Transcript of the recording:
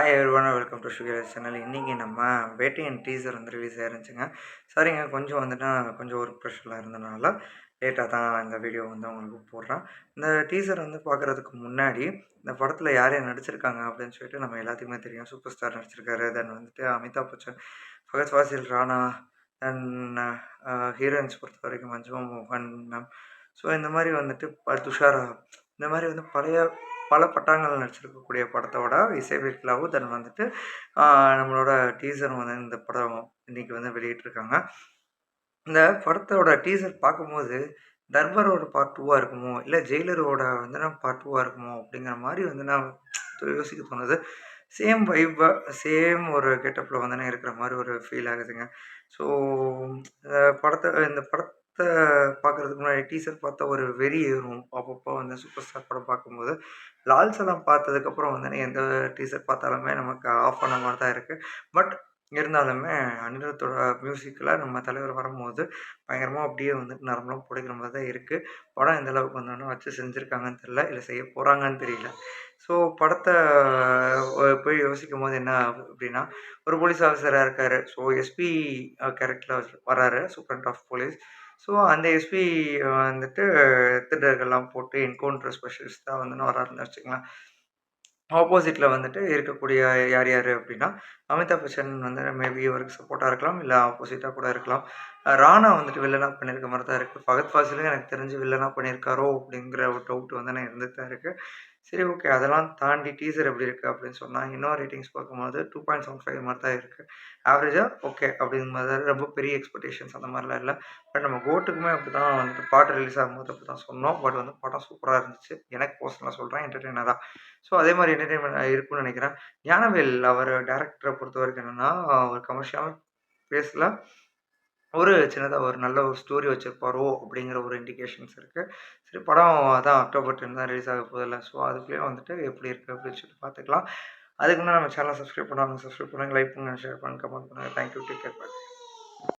Hi everyone welcome to sugar channel. இன்றைக்கி நம்ம Vettaiyan teaser வந்து ரிலீஸ் ஆயிருந்துச்சுங்க. சரிங்க, கொஞ்சம் கொஞ்சம் ஒர்க் ப்ரெஷரில் இருந்தனால லேட்டாக தான் இந்த வீடியோ வந்து உங்களுக்கு போடுறேன். இந்த டீசர் வந்து பார்க்குறதுக்கு முன்னாடி இந்த படத்தில் யார் யார் நடிச்சிருக்காங்க அப்படின்னு சொல்லிட்டு நம்ம எல்லாத்துக்குமே தெரியும். சூப்பர் ஸ்டார் நடிச்சிருக்காரு, தென் வந்துட்டு அமிதாப் பச்சன், ஃபகத் ஃபாசில், ராணா, தென் ஹீரோயின்ஸ் பொறுத்த வரைக்கும் மஞ்சிமா மோகன் மேம். ஸோ இந்த மாதிரி வந்துட்டு துஷாரா, இந்த மாதிரி வந்து பல பட்டாங்கள் நடிச்சிருக்கக்கூடிய படத்தோட இசையமைப்பாளர் தென் வந்துட்டு நம்மளோட டீசர் வந்து இந்த படம் இன்னைக்கு வந்து வெளியிட்டிருக்காங்க. இந்த படத்தோட டீசர் பார்க்கும்போது தர்பாரோட பார்ட் 2வா இருக்குமோ, இல்லை ஜெயிலரோட வந்து பார்ட் 2வா இருக்குமோ அப்படிங்கிற மாதிரி வந்து நான் யோசிக்க தோணுது. சேம் வைப்பா, சேம் ஒரு கெட்டப்பில் வந்து இருக்கிற மாதிரி ஒரு ஃபீல் ஆகுதுங்க. ஸோ இந்த படத்தை பார்க்குறதுக்கு முன்னாடி டீசர் பார்த்தா ஒரு வெறி ஏறும். அப்பப்போ வந்து சூப்பர் ஸ்டார் படம் பார்க்கும்போது லால் சலாம் பார்த்ததுக்கப்புறம் வந்து எந்த டீசர் பார்த்தாலுமே நமக்கு ஆஃப் ஆன மாதிரி தான் இருக்குது. பட் இருந்தாலுமே அனிருத்தோட மியூசிக்கில் நம்ம தலைவர் வரும்போது பயங்கரமாக அப்படியே வந்துட்டு நரம்பெலாம் பிடிக்கிற மாதிரி தான் இருக்குது. படம் எந்த அளவுக்கு வந்தோன்னா வச்சு செஞ்சுருக்காங்கன்னு தெரியல, இல்லை செய்ய போகிறாங்கன்னு தெரியல. ஸோ படத்தை போய் யோசிக்கும் போது என்ன ஆகுது அப்படின்னா, ஒரு போலீஸ் ஆஃபீஸராக இருக்கார். ஸோ எஸ்பி கேரக்டரில் வராரு, சூப்பரண்ட் ஆஃப் போலீஸ். ஸோ அந்த எஸ்பி வந்துட்டு திருடர்கள்லாம் போட்டு என்கவுண்டர் ஸ்பெஷலிஸ்ட்டாக வந்து வராருன்னு வச்சுக்கலாம். ஆப்போசிட்டில் வந்துட்டு இருக்கக்கூடிய யார் யார் அப்படின்னா, அமிதாப் பச்சன் வந்து மேபி இவருக்கு சப்போர்ட்டாக இருக்கலாம், இல்லை ஆப்போசிட்டாக கூட இருக்கலாம். ராணா வந்துட்டு வில்லனாக பண்ணியிருக்க மாதிரி தான் இருக்குது. ஃபகத் ஃபாசிலும் எனக்கு தெரிஞ்சு வில்லனாக பண்ணியிருக்காரோ அப்படிங்கிற ஒரு டவுட் வந்து இருந்துட்டு தான் இருக்குது. சரி, ஓகே. அதெல்லாம் தாண்டி டீசர் எப்படி இருக்குது அப்படின்னு சொன்னால், இன்னும் ரேட்டிங்ஸ் பார்க்கும்போது 2.75 மாதிரி தான் இருக்குது. ஆவரேஜாக ஓகே அப்படிங்கிற மாதிரி தான், ரொம்ப பெரிய எக்ஸ்பெக்டேஷன்ஸ் அந்த மாதிரிலாம் இல்லை. பட் நம்ம கோட்டுக்குமே அப்படி தான் வந்துட்டு பாட்டு ரிலீஸ் ஆகும்போது அப்படி தான் சொன்னோம். பட் வந்து படம் சூப்பராக இருந்துச்சு. எனக்கு பர்சனலாக சொல்கிறேன், என்டர்டெய்னராக. ஸோ அதே மாதிரி என்டர்டெயின்மெண்ட் இருக்கும்னு நினைக்கிறேன். ஞானவேல் அவர் டேரக்டரை பொறுத்தவரைக்கும் என்னென்னா, ஒரு கமர்ஷியலான பேஸில் ஒரு சின்னதா ஒரு நல்ல ஒரு ஸ்டோரி வச்சிருப்பாரோ அப்படிங்கிற ஒரு இண்டிகேஷன்ஸ் இருக்குது. சரி, படம் அதான் அக்டோபர் 10 தான் ரிலீஸ் ஆக போகுதுல்ல. ஸோ அதுக்குள்ளேயே வந்துட்டு எப்படி இருக்குது அப்படின்னு சொல்லிட்டு பார்த்துக்கலாம். அதுக்கு முன்னாடி நம்ம சேனலை சப்ஸ்கிரைப் பண்ணுவாங்க, சப்ஸ்கிரைப் பண்ணுங்கள், லைக் பண்ணுங்கள், ஷேர் பண்ணுங்கள், கமெண்ட் பண்ணுங்கள். தேங்க்யூ, டேக் கேர், பாய்.